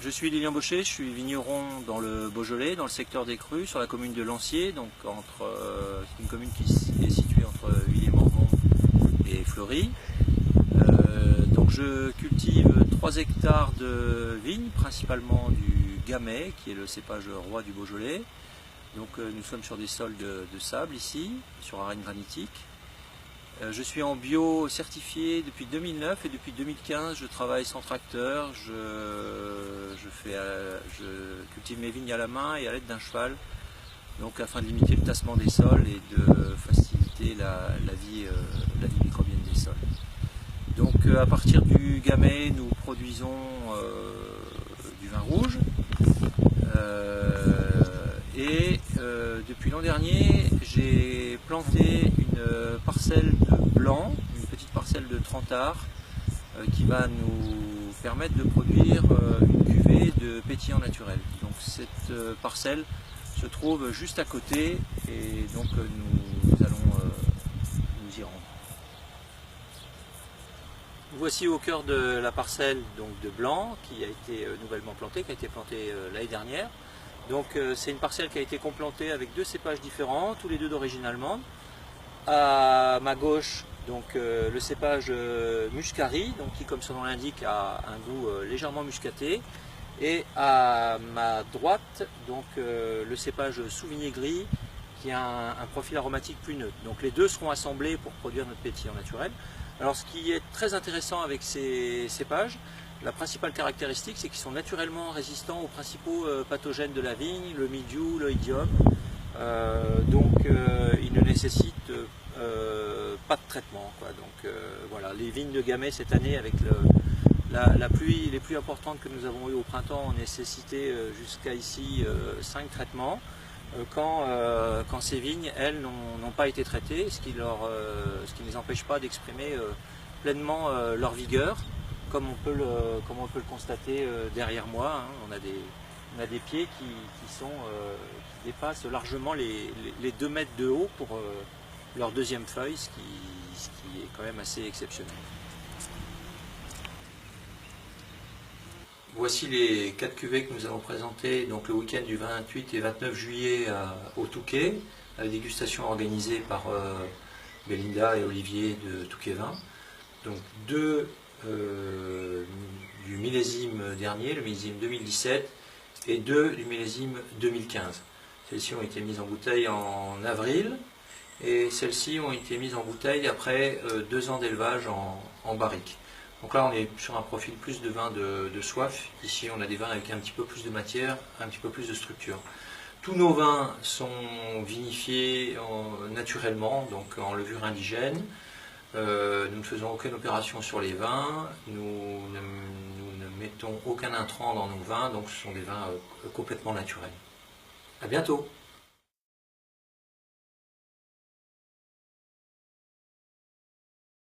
Je suis Lilian Baucher, je suis vigneron dans le Beaujolais, dans le secteur des Crus, sur la commune de Lancier. Donc c'est une commune qui est située entre Villiers-Morgon et Fleury. Donc je cultive 3 hectares de vignes, principalement du Gamay, qui est le cépage roi du Beaujolais. Donc nous sommes sur des sols de sable ici, sur arène granitique. Je suis en bio certifié depuis 2009 et depuis 2015 je travaille sans tracteur, je cultive mes vignes à la main et à l'aide d'un cheval, donc afin de limiter le tassement des sols et de faciliter la vie microbienne des sols. Donc à partir du Gamay, nous produisons du vin rouge depuis l'an dernier, j'ai planté une parcelle de blanc, une petite parcelle de 30 arts qui va nous permettre de produire une cuvée de pétillant naturel. Donc cette parcelle se trouve juste à côté et donc nous allons nous y rendre. Voici au cœur de la parcelle donc, de blanc qui a été nouvellement plantée, qui a été plantée l'année dernière. Donc c'est une parcelle qui a été complantée avec 2 cépages différents, tous les 2 d'origine allemande. À ma gauche, donc le cépage Muscari, donc qui comme son nom l'indique a un goût légèrement muscaté. Et à ma droite, donc le cépage Souvigné Gris, qui a un profil aromatique plus neutre. Donc les deux seront assemblés pour produire notre pétillant naturel. Alors ce qui est très intéressant avec ces cépages, la principale caractéristique, c'est qu'ils sont naturellement résistants aux principaux pathogènes de la vigne, le mildiou, l'oïdium. Ils ne nécessitent pas de traitement, quoi. Donc voilà, les vignes de Gamay cette année, avec les pluies importantes que nous avons eues au printemps, ont nécessité jusqu'à ici 5 traitements. Quand ces vignes, elles, n'ont pas été traitées, ce qui ne les empêche pas d'exprimer pleinement leur vigueur, comme on peut le constater derrière moi. Hein. On a des pieds qui dépassent largement les 2 mètres de haut pour leur deuxième feuille, ce qui est quand même assez exceptionnel. Voici les 4 cuvées que nous allons présenter donc le week-end du 28 et 29 juillet au Touquet, à la dégustation organisée par Belinda et Olivier de Touquet Vin. Donc 2 du millésime dernier, le millésime 2017, et 2 du millésime 2015. Celles-ci ont été mises en bouteille en avril et celles-ci ont été mises en bouteille après 2 ans d'élevage en barrique. Donc là on est sur un profil plus de vin de soif. Ici on a des vins avec un petit peu plus de matière, un petit peu plus de structure. Tous nos vins sont vinifiés naturellement, donc en levure indigène. Nous ne faisons aucune opération sur les vins, nous ne mettons aucun intrant dans nos vins, donc ce sont des vins complètement naturels. À bientôt!